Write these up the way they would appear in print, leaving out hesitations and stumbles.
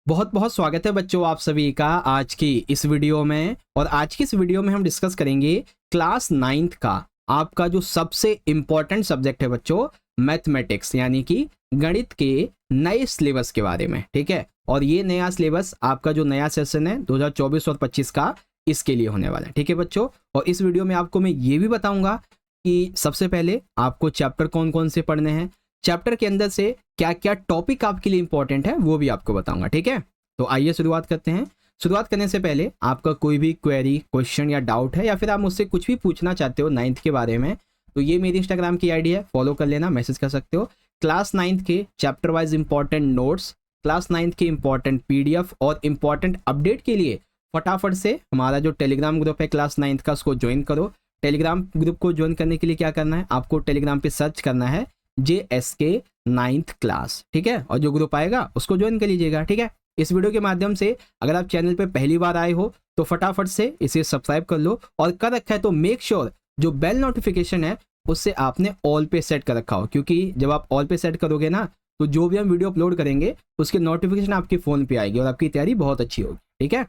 बहुत बहुत स्वागत है बच्चों आप सभी का आज की इस वीडियो में। और आज की इस वीडियो में हम डिस्कस करेंगे क्लास 9th का आपका जो सबसे इम्पोर्टेंट सब्जेक्ट है बच्चों, मैथमेटिक्स, यानी कि गणित के नए सिलेबस के बारे में। ठीक है, और ये नया सिलेबस आपका जो नया सेशन है 2024 और 25 का, इसके लिए होने वाला है। ठीक है बच्चों, और इस वीडियो में आपको मैं ये भी बताऊंगा कि सबसे पहले आपको चैप्टर कौन कौन से पढ़ने हैं, चैप्टर के अंदर से क्या क्या टॉपिक आपके लिए इंपॉर्टेंट है वो भी आपको बताऊंगा। ठीक है, तो आइए शुरुआत करते हैं। शुरुआत करने से पहले आपका कोई भी क्वेरी, क्वेश्चन या डाउट है, या फिर आप मुझसे कुछ भी पूछना चाहते हो 9th के बारे में, तो ये मेरी इंस्टाग्राम की आईडी है, फॉलो कर लेना, मैसेज कर सकते हो। क्लास 9th के chapter wise important notes, class 9th के इंपॉर्टेंट पीडीएफ और इंपॉर्टेंट अपडेट के लिए फटाफट से हमारा जो टेलीग्राम ग्रुप है क्लास 9th का, उसको ज्वाइन करो। टेलीग्राम ग्रुप को ज्वाइन करने के लिए क्या करना है, आपको टेलीग्राम पे सर्च करना है JSK 9th क्लास। ठीक है, और जो ग्रुप आएगा उसको ज्वाइन कर लीजिएगा। ठीक है, इस वीडियो के माध्यम से अगर आप चैनल पे पहली बार आए हो तो फटाफट से इसे सब्सक्राइब कर लो, और कर रखा है तो मेक श्योर जो बेल नोटिफिकेशन है उससे आपने ऑल पे सेट कर रखा हो, क्योंकि जब आप ऑल पे सेट करोगे ना तो जो भी हम वीडियो अपलोड करेंगे उसकी नोटिफिकेशन आपके फ़ोन पे आएगी और आपकी तैयारी बहुत अच्छी होगी। ठीक है,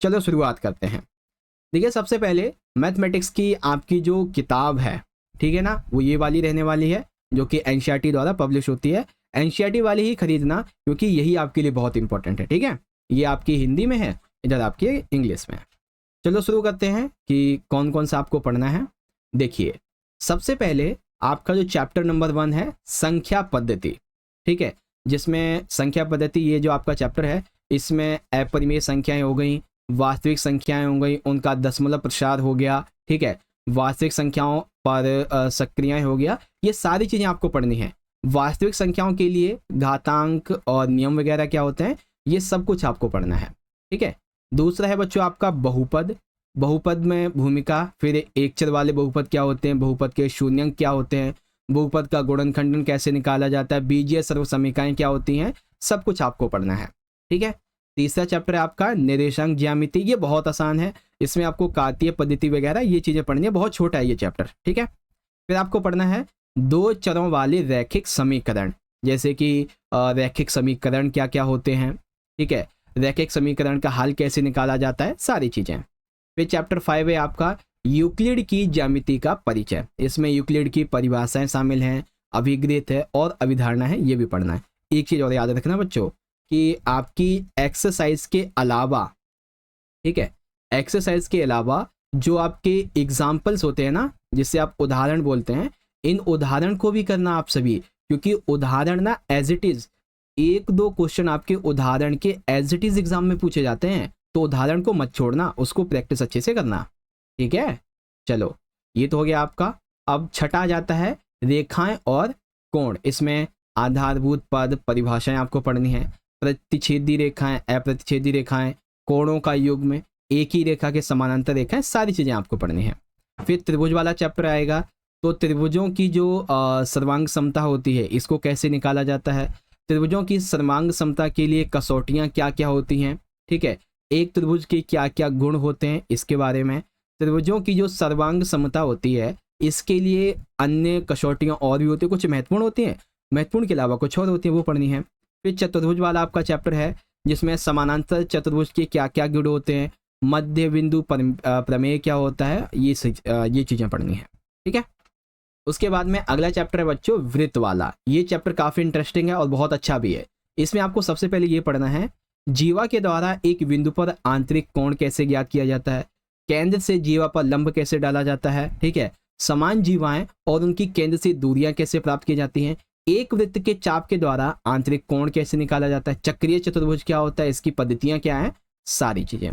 चलो शुरुआत करते हैं। देखिए, सबसे पहले मैथमेटिक्स की आपकी जो किताब है, ठीक है ना, वो ये वाली रहने वाली है जो कि एनसीईआरटी द्वारा पब्लिश होती है। एनसीईआरटी वाली ही खरीदना, क्योंकि यही आपके लिए बहुत इंपॉर्टेंट है। ठीक है, ये आपकी हिंदी में है, इधर आपकी इंग्लिश में है। चलो शुरू करते हैं कि कौन कौन सा आपको पढ़ना है। देखिए, सबसे पहले आपका जो चैप्टर नंबर 1 है संख्या पद्धति। ठीक है, जिसमें संख्या पद्धति, ये जो आपका चैप्टर है, इसमें अपरिमेय संख्याएं हो गई, वास्तविक संख्याएं हो गई, उनका दशमलव प्रसार हो गया। ठीक है, वास्तविक संख्याओं पर सक्रियाएं हो गया, ये सारी चीज़ें आपको पढ़नी है। वास्तविक संख्याओं के लिए घातांक और नियम वगैरह क्या होते हैं, ये सब कुछ आपको पढ़ना है। ठीक है, दूसरा है बच्चों आपका बहुपद। बहुपद में भूमिका, फिर एक चर वाले बहुपद क्या होते हैं, बहुपद के शून्यंक क्या होते हैं, बहुपद का गुणनखंडन कैसे निकाला जाता है, बीजीय सर्वसमीकरण क्या होती हैं, सब कुछ आपको पढ़ना है। ठीक है, तीसरा चैप्टर है आपका निर्देशांक ज्यामिति। ये बहुत आसान है, इसमें आपको कार्तीय पद्धति वगैरह ये चीज़ें पढ़नी है, बहुत छोटा है ये चैप्टर। ठीक है, फिर आपको पढ़ना है दो चरों वाले रैखिक समीकरण, जैसे कि रैखिक समीकरण क्या क्या होते हैं। ठीक है, रैखिक समीकरण का हल कैसे निकाला जाता है, सारी चीज़ें। फिर चैप्टर 5 है आपका यूक्लिड की ज्यामिति का परिचय। इसमें यूक्लिड की परिभाषाएं शामिल हैं, अभिग्रहित है और अभिधारणा है, ये भी पढ़ना है। एक चीज़ और याद रखना बच्चों कि आपकी एक्सरसाइज के अलावा, ठीक है, एक्सरसाइज के अलावा जो आपके एग्जाम्पल्स होते हैं ना, जिससे आप उदाहरण बोलते हैं, इन उदाहरण को भी करना आप सभी, क्योंकि उदाहरण ना एज इट इज, एक दो क्वेश्चन आपके उदाहरण के एज इट इज एग्जाम में पूछे जाते हैं, तो उदाहरण को मत छोड़ना, उसको प्रैक्टिस अच्छे से करना। ठीक है, चलो ये तो हो गया आपका। अब छठा जाता है रेखाएं और कोण। इसमें आधारभूत पद, परिभाषाएं आपको पढ़नी है, प्रतिच्छेदी रेखाएं, अप्रतिच्छेदी रेखाएं, कोणों का युग्म, एक ही रेखा के समानांतर रेखाएं, सारी चीज़ें आपको पढ़नी है। फिर त्रिभुज वाला चैप्टर आएगा, तो त्रिभुजों की जो सर्वांग समता होती है, इसको कैसे निकाला जाता है, त्रिभुजों की सर्वांग समता के लिए कसौटियाँ क्या क्या होती हैं। ठीक है, एक त्रिभुज के क्या क्या गुण होते हैं, इसके बारे में। त्रिभुजों की जो सर्वांग समता होती है, इसके लिए अन्य कसौटियाँ और भी होती हैं, कुछ महत्वपूर्ण होती हैं, महत्वपूर्ण के अलावा कुछ और होती हैं, वो पढ़नी है। फिर चतुर्भुज वाला आपका चैप्टर है, जिसमें समानांतर चतुर्भुज के क्या क्या गुण होते हैं, मध्य बिंदु प्रमेय क्या होता है, ये चीज़ें पढ़नी है। ठीक है, उसके बाद में अगला चैप्टर है बच्चों वृत्त वाला। ये चैप्टर काफ़ी इंटरेस्टिंग है और बहुत अच्छा भी है। इसमें आपको सबसे पहले ये पढ़ना है जीवा के द्वारा एक बिंदु पर आंतरिक कोण कैसे ज्ञात किया जाता है, केंद्र से जीवा पर लंब कैसे डाला जाता है। ठीक है, समान जीवाएं और उनकी केंद्र से दूरियां कैसे प्राप्त की जाती हैं, एक वृत्त के चाप के द्वारा आंतरिक कोण कैसे निकाला जाता है, चक्रीय चतुर्भुज क्या होता है, इसकी पद्धतियां क्या हैं, सारी चीजें।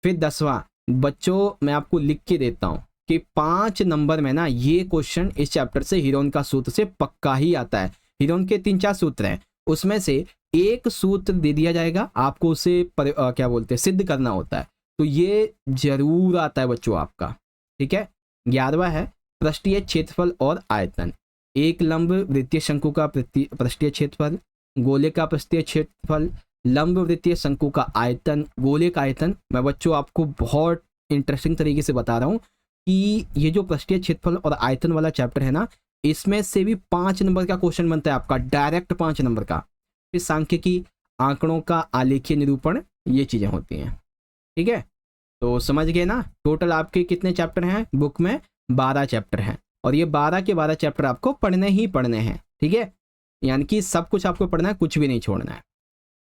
फिर 10वां बच्चों, मैं आपको लिख के देता हूं कि 5 नंबर में ना ये क्वेश्चन इस चैप्टर से हीरोन का सूत्र से पक्का ही आता है। हीरोन के 3-4 सूत्र हैं, उसमें से एक सूत्र दे दिया जाएगा, आपको उसे क्या बोलते हैं, सिद्ध करना होता है, तो ये जरूर आता है बच्चों आपका। ठीक है, 11वां है पृष्ठीय क्षेत्रफल और आयतन। एक लंब वृत्तीय शंकु का पृष्ठीय क्षेत्रफल, गोले का पृष्ठीय क्षेत्रफल, लंब वृत्तीय शंकु का आयतन, गोले का आयतन। मैं बच्चों आपको बहुत इंटरेस्टिंग तरीके से बता रहा हूँ कि ये जो पृष्ठीय क्षेत्रफल और आयतन वाला चैप्टर है ना, इसमें से भी 5 नंबर का क्वेश्चन बनता है आपका, डायरेक्ट 5 नंबर का। फिर सांख्यिकी, आंकड़ों का आलेखीय निरूपण, ये चीज़ें होती हैं। ठीक है, तो समझ गए ना। टोटल आपके कितने चैप्टर हैं बुक में? 12 चैप्टर हैं, और ये 12 के 12 चैप्टर आपको पढ़ने ही पढ़ने हैं। ठीक है, यानी कि सब कुछ आपको पढ़ना है, कुछ भी नहीं छोड़ना है।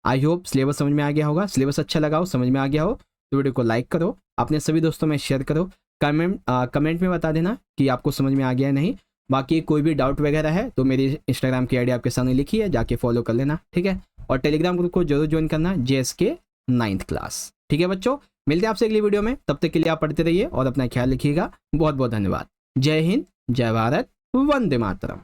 आई होप सिलेबस समझ में आ गया होगा। सिलेबस अच्छा लगा हो, समझ में आ गया हो तो वीडियो को लाइक करो, अपने सभी दोस्तों में शेयर करो, कमेंट में बता देना कि आपको समझ में आ गया है नहीं। बाकी कोई भी डाउट वगैरह है तो मेरी इंस्टाग्राम की आईडी आपके सामने लिखी है, जाके फॉलो कर लेना। ठीक है, और टेलीग्राम ग्रुप को जरूर ज्वाइन करना, JSK 9th क्लास। ठीक है बच्चों, मिलते हैं आपसे अगली वीडियो में, तब तक के लिए आप पढ़ते रहिए और अपना ख्याल रखिएगा। बहुत बहुत धन्यवाद। जय हिंद, जय भारत, वंदे मातरम।